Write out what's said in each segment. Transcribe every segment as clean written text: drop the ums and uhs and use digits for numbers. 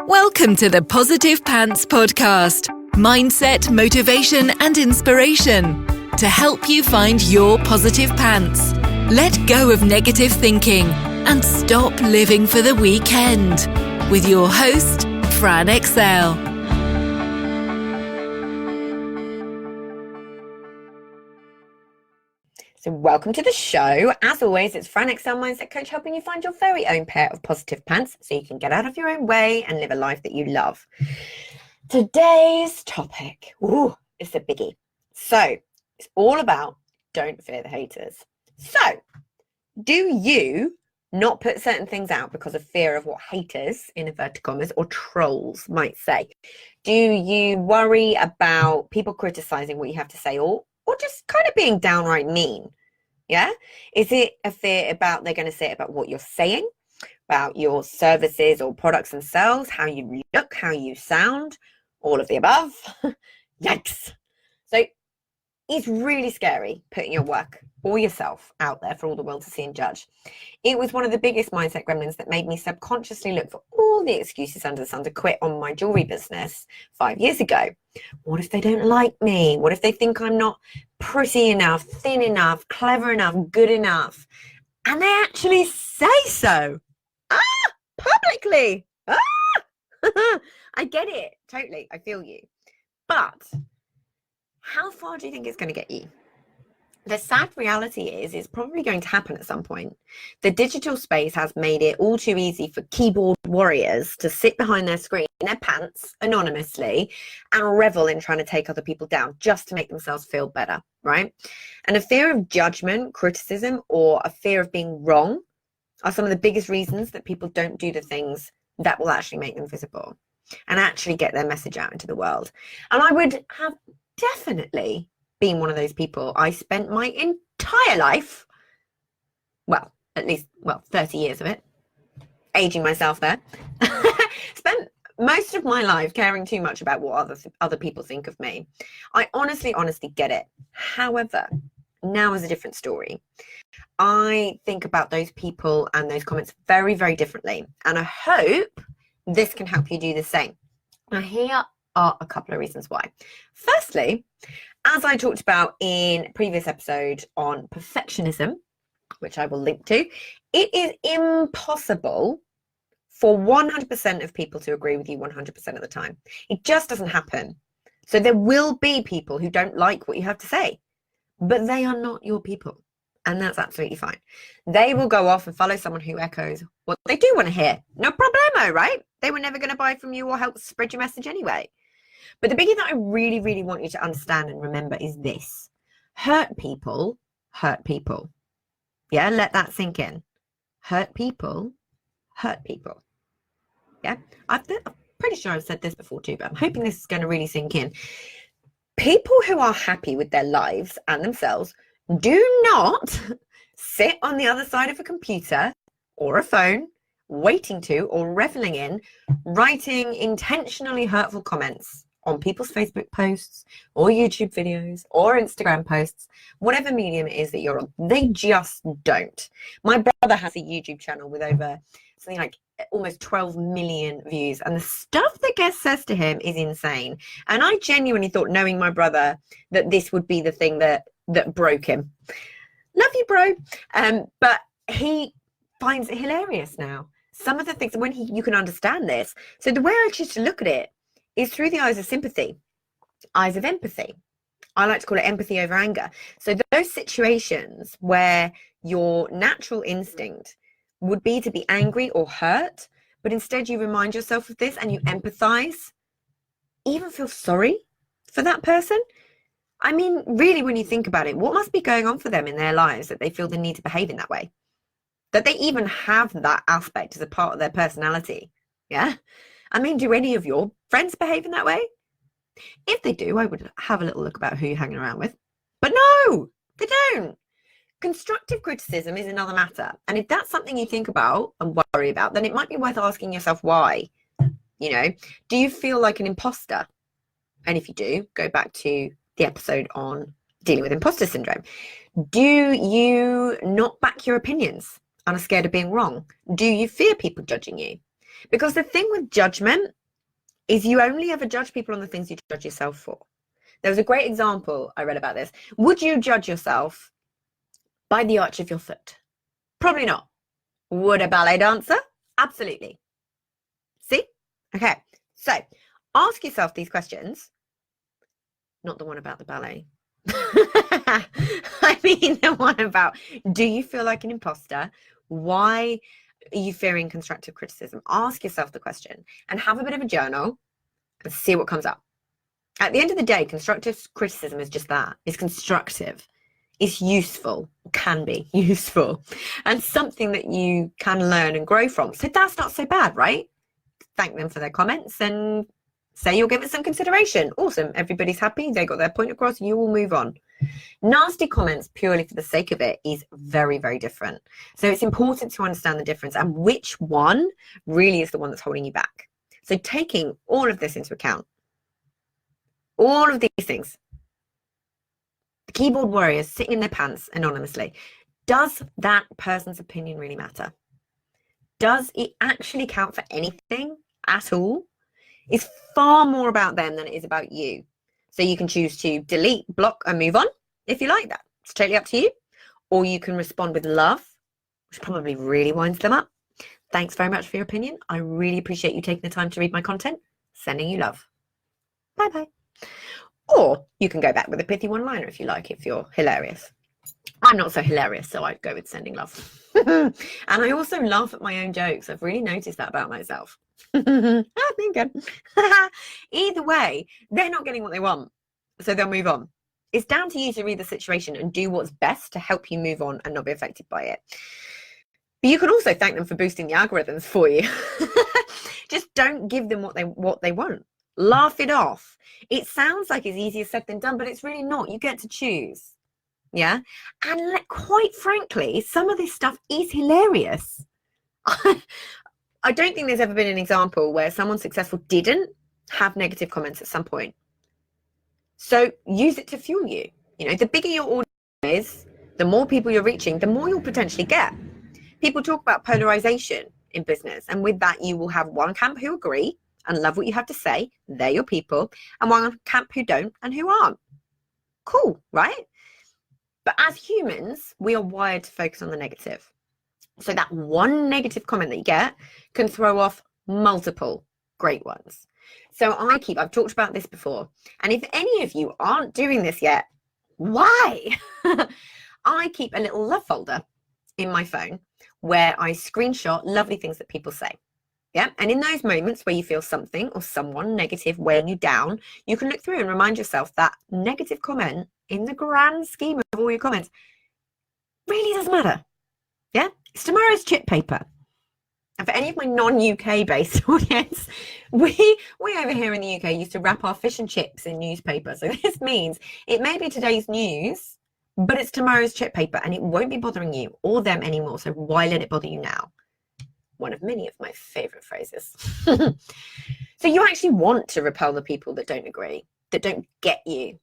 Welcome to the Positive Pants Podcast. Mindset, motivation, and inspiration to help you find your positive pants. Let go of negative thinking and stop living for the weekend. With your host, Fran Excel. So welcome to the show. As always, it's Fran Excel Mindset Coach, helping you find your very own pair of positive pants so you can get out of your own way and live a life that you love. Today's topic, it's a biggie. So it's all about don't fear the haters. So do you not put certain things out because of fear of what haters, in inverted commas, or trolls might say? Do you worry about people criticizing what you have to say, or just kind of being downright mean? Yeah? Is it a fear about they're going to say about what you're saying, about your services or products themselves, how you look, how you sound, all of the above? Yikes. So it's really scary putting your work or yourself out there for all the world to see and judge. It was one of the biggest mindset gremlins that made me subconsciously look for all the excuses under the sun to quit on my jewellery business 5 years ago. What if they don't like me? What if they think I'm not pretty enough, thin enough, clever enough, good enough? And they actually say so. Publicly. I get it. Totally. I feel you. But how far do you think it's going to get you? The sad reality is it's probably going to happen at some point. The digital space has made it all too easy for keyboard warriors to sit behind their screen in their pants anonymously and revel in trying to take other people down just to make themselves feel better, right? And a fear of judgment, criticism, or a fear of being wrong are some of the biggest reasons that people don't do the things that will actually make them visible and actually get their message out into the world. And I would have definitely been one of those people. I spent my entire life, at least 30 years of it, aging myself there, spent most of my life caring too much about what other people think of me. I honestly get it. However, now is a different story. I think about those people and those comments very, very differently. And I hope this can help you do the same. Now, here are a couple of reasons why. Firstly, as I talked about in previous episode on perfectionism, which I will link to, it is impossible for 100% of people to agree with you 100% of the time. It just doesn't happen. So there will be people who don't like what you have to say, but they are not your people. And that's absolutely fine. They will go off and follow someone who echoes what they do want to hear. No problemo, right? They were never going to buy from you or help spread your message anyway. But the biggie that I really, really want you to understand and remember is this. Hurt people hurt people. Yeah, let that sink in. Hurt people hurt people. Yeah, I'm pretty sure I've said this before too, but I'm hoping this is going to really sink in. People who are happy with their lives and themselves do not sit on the other side of a computer or a phone, waiting to or reveling in writing intentionally hurtful comments on people's Facebook posts or YouTube videos or Instagram posts, whatever medium it is that you're on. They just don't. My brother has a YouTube channel with over something like almost 12 million views, and the stuff that gets said to him is insane. And I genuinely thought, knowing my brother, that this would be the thing that broke him. Love you, bro. But he finds it hilarious now. Some of the things, when you can understand this. So the way I choose to look at it is through the eyes of sympathy, eyes of empathy. I like to call it empathy over anger. So those situations where your natural instinct would be to be angry or hurt, but instead you remind yourself of this and you empathize, even feel sorry for that person. I mean, really, when you think about it, what must be going on for them in their lives that they feel the need to behave in that way? That they even have that aspect as a part of their personality. Yeah? I mean, do any of your friends behave in that way? If they do, I would have a little look about who you're hanging around with. But no, they don't. Constructive criticism is another matter. And if that's something you think about and worry about, then it might be worth asking yourself why. You know, do you feel like an imposter? And if you do, go back to the episode on dealing with imposter syndrome. Do you not back your opinions and are scared of being wrong? Do you fear people judging you? Because the thing with judgment is you only ever judge people on the things you judge yourself for. There was a great example I read about this. Would you judge yourself by the arch of your foot? Probably not. Would a ballet dancer? Absolutely. See? Okay. So ask yourself these questions. Not the one about the ballet. I mean the one about, do you feel like an imposter? Why are you fearing constructive criticism? Ask yourself the question and have a bit of a journal and see what comes up. At the end of the day, constructive criticism is just that. It's constructive. It's useful, can be useful, and something that you can learn and grow from. So that's not so bad, right? Thank them for their comments and say you'll give it some consideration. Awesome. Everybody's happy. They got their point across. You will move on. Nasty comments purely for the sake of it is very, very different. So it's important to understand the difference and which one really is the one that's holding you back. So taking all of this into account, all of these things, the keyboard warriors sitting in their pants anonymously, does that person's opinion really matter? Does it actually count for anything at all? It's far more about them than it is about you. So you can choose to delete, block, and move on if you like that. It's totally up to you. Or you can respond with love, which probably really winds them up. Thanks very much for your opinion. I really appreciate you taking the time to read my content. Sending you love. Bye-bye. Or you can go back with a pithy one-liner if you like, if you're hilarious. I'm not so hilarious, so I'd go with sending love. And I also laugh at my own jokes. I've really noticed that about myself. I think good. Either way, they're not getting what they want, so they'll move on. It's down to you to read the situation and do what's best to help you move on and not be affected by it. But you can also thank them for boosting the algorithms for you. Just don't give them what they want. Laugh it off. It sounds like it's easier said than done, but it's really not. You get to choose. Yeah. And quite frankly, some of this stuff is hilarious. I don't think there's ever been an example where someone successful didn't have negative comments at some point. So use it to fuel you. You know, the bigger your audience is, the more people you're reaching, the more you'll potentially get. People talk about polarization in business, and with that, you will have one camp who agree and love what you have to say. They're your people. And one camp who don't and who aren't. Cool, right? But as humans, we are wired to focus on the negative. So that one negative comment that you get can throw off multiple great ones. So I've talked about this before. And if any of you aren't doing this yet, why? I keep a little love folder in my phone where I screenshot lovely things that people say. Yeah. And in those moments where you feel something or someone negative weighing you down, you can look through and remind yourself that negative comment in the grand scheme of all your comments really doesn't matter. Yeah. It's tomorrow's chip paper. And for any of my non-UK based audience, we over here in the UK used to wrap our fish and chips in newspaper. So this means it may be today's news, but it's tomorrow's chip paper and it won't be bothering you or them anymore. So why let it bother you now? One of many of my favorite phrases. So you actually want to repel the people that don't agree, that don't get you.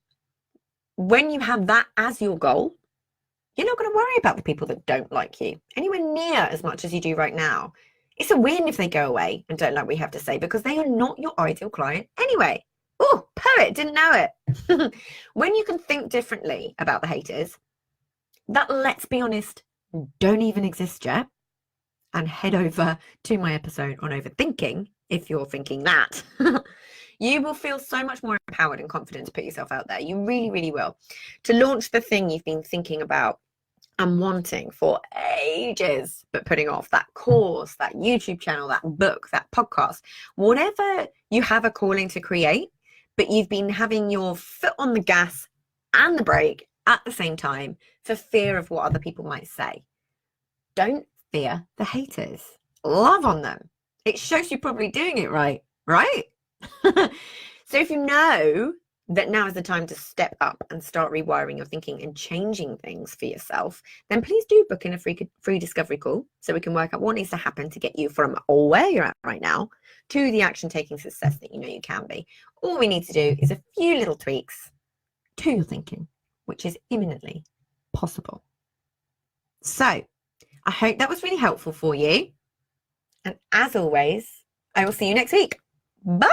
When you have that as your goal, you're not going to worry about the people that don't like you anywhere near as much as you do right now. It's a win if they go away and don't like what you have to say because they are not your ideal client anyway. Oh, poet, didn't know it. When you can think differently about the haters that, let's be honest, don't even exist yet, and head over to my episode on overthinking if you're thinking that, you will feel so much more empowered and confident to put yourself out there. You really, really will. To launch the thing you've been thinking about and wanting for ages, but putting off, that course, that YouTube channel, that book, that podcast, whatever you have a calling to create, but you've been having your foot on the gas and the brake at the same time for fear of what other people might say. Don't fear the haters. Love on them. It shows you're probably doing it right? So if you know that now is the time to step up and start rewiring your thinking and changing things for yourself, then please do book in a free discovery call so we can work out what needs to happen to get you from where you're at right now to the action taking success that you know you can be. All we need to do is a few little tweaks to your thinking, which is imminently possible. So I hope that was really helpful for you. And as always, I will see you next week. Bye.